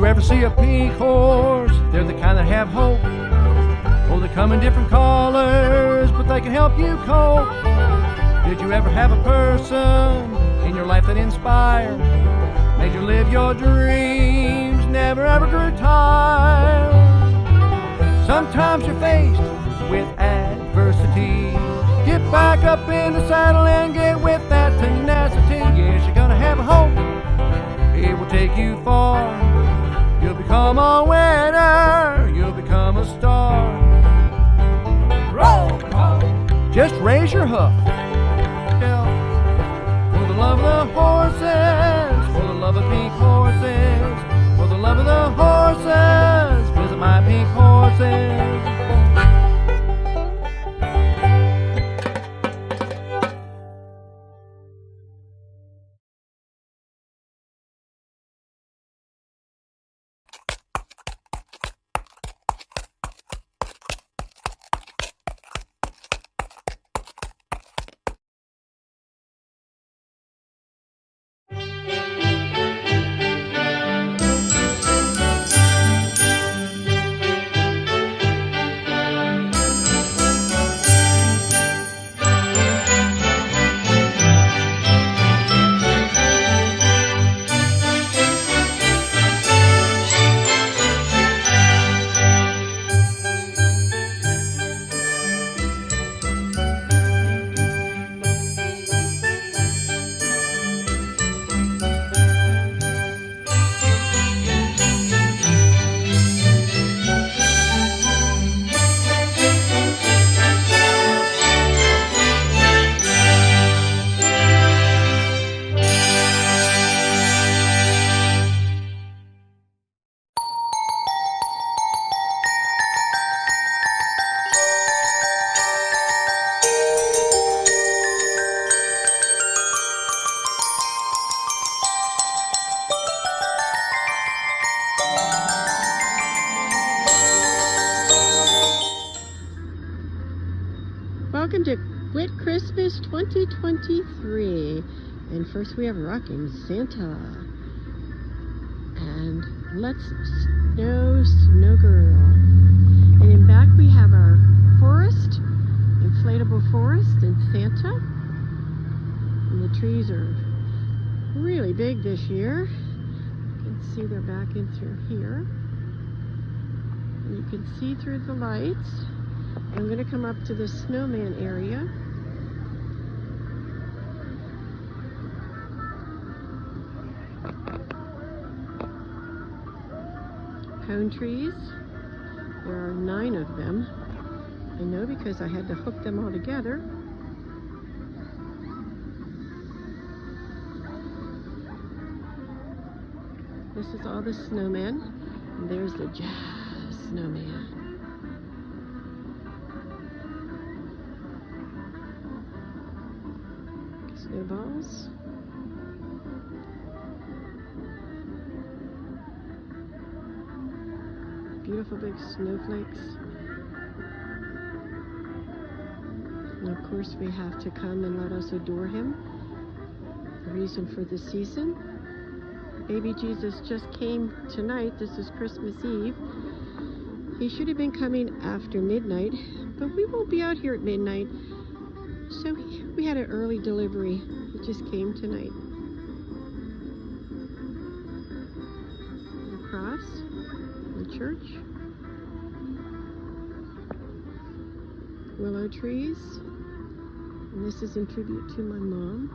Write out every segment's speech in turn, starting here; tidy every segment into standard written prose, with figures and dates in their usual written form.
ever see a pink horse? They're the kind that have hope. Oh, they come in different colors, but they can help you cope. Did you ever have a person in your life that inspired, made you live your dreams, never ever grew tired? Sometimes you're faced with adversity. Get back up in the saddle and get with that tenacity. Yes, you're gonna have a hope. It will take you far. You'll become a winner. You'll become a star. Roll call. Just raise your hoof. For the love of the horses, for the love of pink horses, for the love of the horses, visit my pink horses. Welcome to Witt Christmas 2023. And first we have Rocking Santa. And Let's Snow Girl. And in back we have our forest, inflatable forest and Santa. And the trees are really big this year. You can see they're back in through here. And you can see through the lights. I'm going to come up to the snowman area. Cone trees. There are 9 of them. I know because I had to hook them all together. This is all the snowmen. And there's the jazz snowman. Snowballs. Beautiful big snowflakes. And of course we have to come and let us adore him. The reason for the season. Baby Jesus just came tonight. This is Christmas Eve. He should have been coming after midnight, but we won't be out here at midnight. So we had an early delivery. It just came tonight. The cross, the church, willow trees, and this is in tribute to my mom.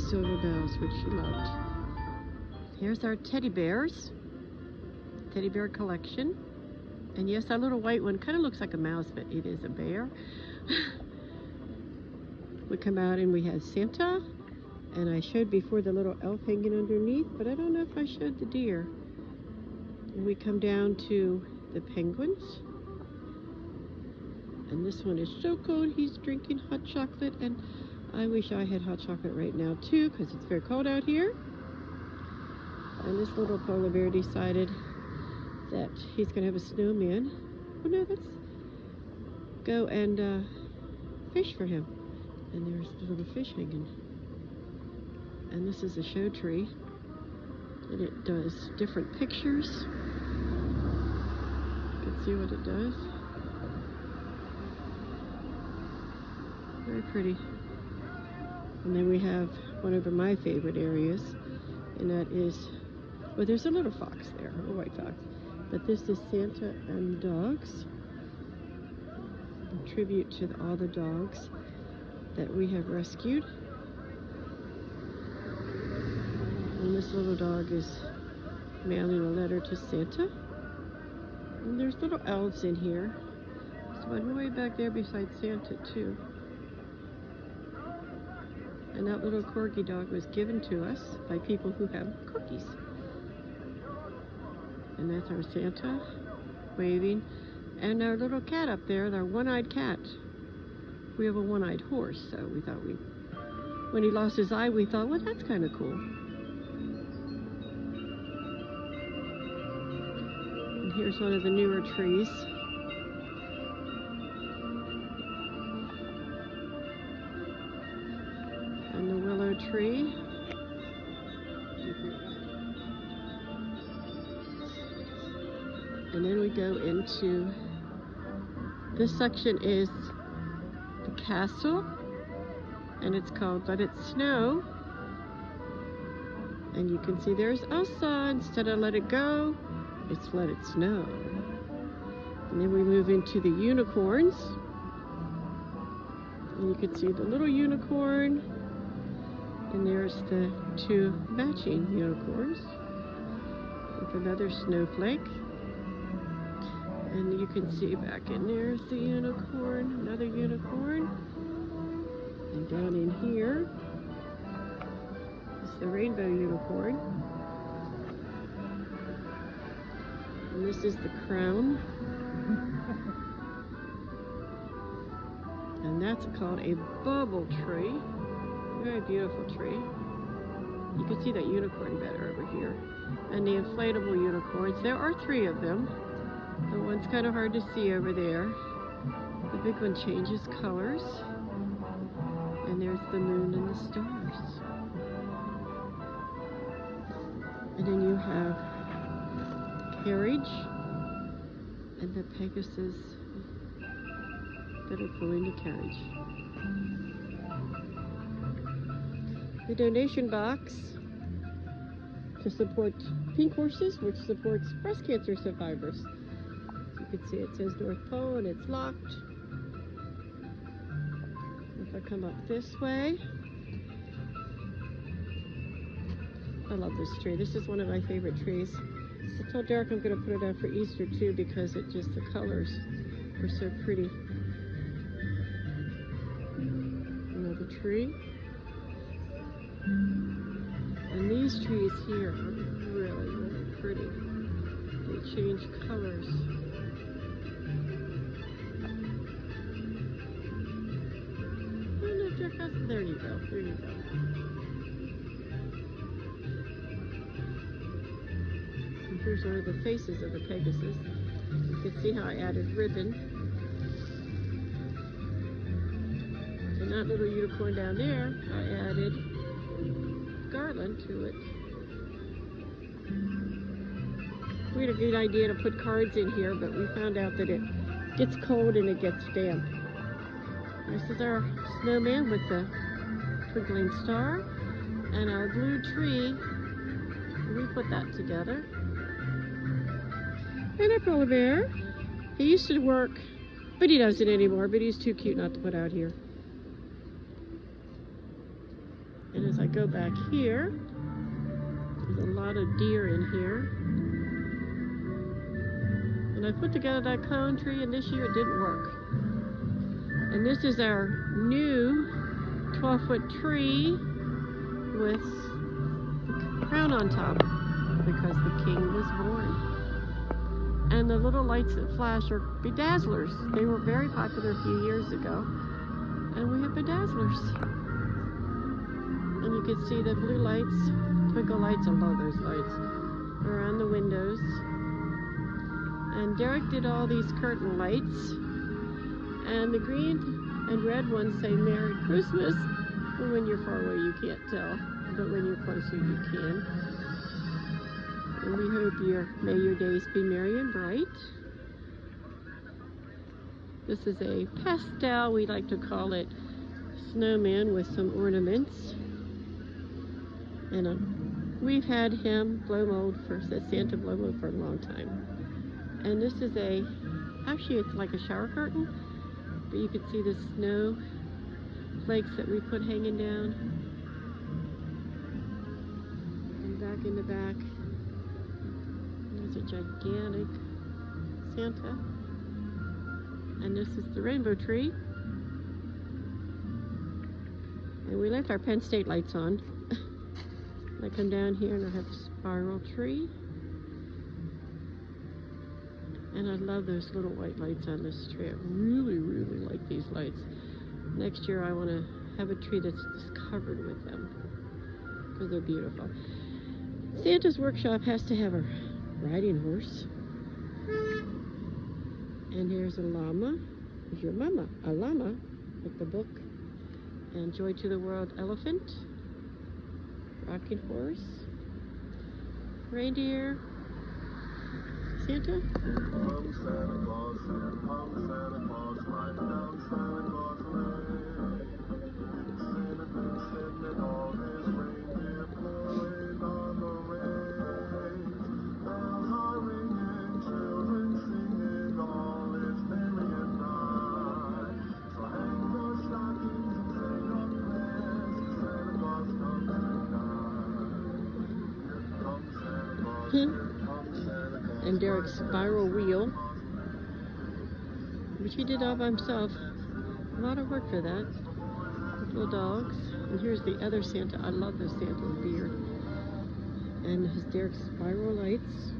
Silver bells, which she loved. Here's our teddy bears. Teddy bear collection. And yes, that little white one kind of looks like a mouse, but it is a bear. We come out and we have Santa. And I showed before the little elf hanging underneath, but I don't know if I showed the deer. And we come down to the penguins. And this one is so cold, he's drinking hot chocolate. And I wish I had hot chocolate right now too, because it's very cold out here. And this little polar bear decided that he's going to have a snowman. Oh no, let's go and fish for him. And there's the little fish hanging. And this is a show tree. And it does different pictures. You can see what it does. Very pretty. And then we have one of my favorite areas, and that is, well, there's a little fox there, a white fox. But this is Santa and dogs. A tribute to all the dogs that we have rescued. And this little dog is mailing a letter to Santa. And there's little elves in here. There's one way back there beside Santa too. And that little corgi dog was given to us by people who have cookies. And that's our Santa waving. And our little cat up there, our one-eyed cat. We have a one-eyed horse, so we thought when he lost his eye, we thought, well, that's kind of cool. And here's one of the newer trees. And the willow tree. And then we go into, this section is the castle, and it's called Let It Snow. And you can see there's Elsa. Instead of Let It Go, it's Let It Snow. And then we move into the unicorns. And you can see the little unicorn. And there's the two matching unicorns with another snowflake. And you can see back in there's the unicorn, another unicorn. And down in here is the rainbow unicorn. And this is the crown. And that's called a bubble tree. Very beautiful tree. You can see that unicorn better over here. And the inflatable unicorns, there are 3 of them. The one's kind of hard to see over there. The big one changes colors. And there's the moon and the stars. And then you have carriage and the Pegasus that are pulling the carriage. The donation box to support Pink Horses, which supports breast cancer survivors. You can see it says North Pole and it's locked. If I come up this way, I love this tree. This is one of my favorite trees. I told Derek I'm going to put it out for Easter too because it just, the colors are so pretty. Another tree. And these trees here are really, really pretty. They change colors. There you go, there you go. And here's one of the faces of the Pegasus. You can see how I added ribbon. And that little unicorn down there, I added garland to it. We had a good idea to put cards in here, but we found out that it gets cold and it gets damp. This is our snowman with the twinkling star and our blue tree. We put that together. And our polar bear. He used to work, but he doesn't anymore, but he's too cute not to put out here. And as I go back here, there's a lot of deer in here. And I put together that cone tree, and this year it didn't work. And this is our new 12-foot tree with the crown on top because the king was born. And the little lights that flash are bedazzlers. They were very popular a few years ago. And we have bedazzlers. And you can see the blue lights, twinkle lights, I love those lights, around the windows. And Derek did all these curtain lights. And the green And red ones say Merry Christmas. Well, when you're far away, you can't tell. But when you're closer, you can. And we hope may your days be merry and bright. This is a pastel, we like to call it, snowman with some ornaments. And we've had him blow mold Santa blow mold for a long time. And this is actually it's like a shower curtain, but you can see the snow flakes that we put hanging down. And back in the back, there's a gigantic Santa. And this is the rainbow tree. And we left our Penn State lights on. I come down here and I have a spiral tree. And I love those little white lights on this tree. I really, really like these lights. Next year I want to have a tree that's just covered with them, because they're beautiful. Santa's workshop has to have a riding horse. And here's a llama. Here's your mama. A llama, like the book. And Joy to the World elephant. Rocking horse. Reindeer. Santa. Come Santa Claus, come Santa Claus, ride down Santa Claus Lane. Santa's sending all his reindeer pulling on the reins. Bells are ringing, children singing, all is merry and bright. So hang your stockings and say your prayers, Santa Claus comes tonight. Here comes Santa Claus, here comes Santa Claus. And Derek's spiral wheel, which he did all by himself. A lot of work for that. Little dogs. And here's the other Santa. I love this Santa's beard. And his Derek's spiral lights.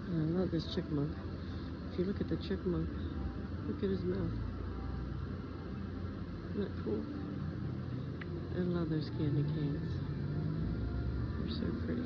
And I love this chipmunk. If you look at the chipmunk, look at his mouth. Isn't that cool? I love those candy canes. They're so pretty.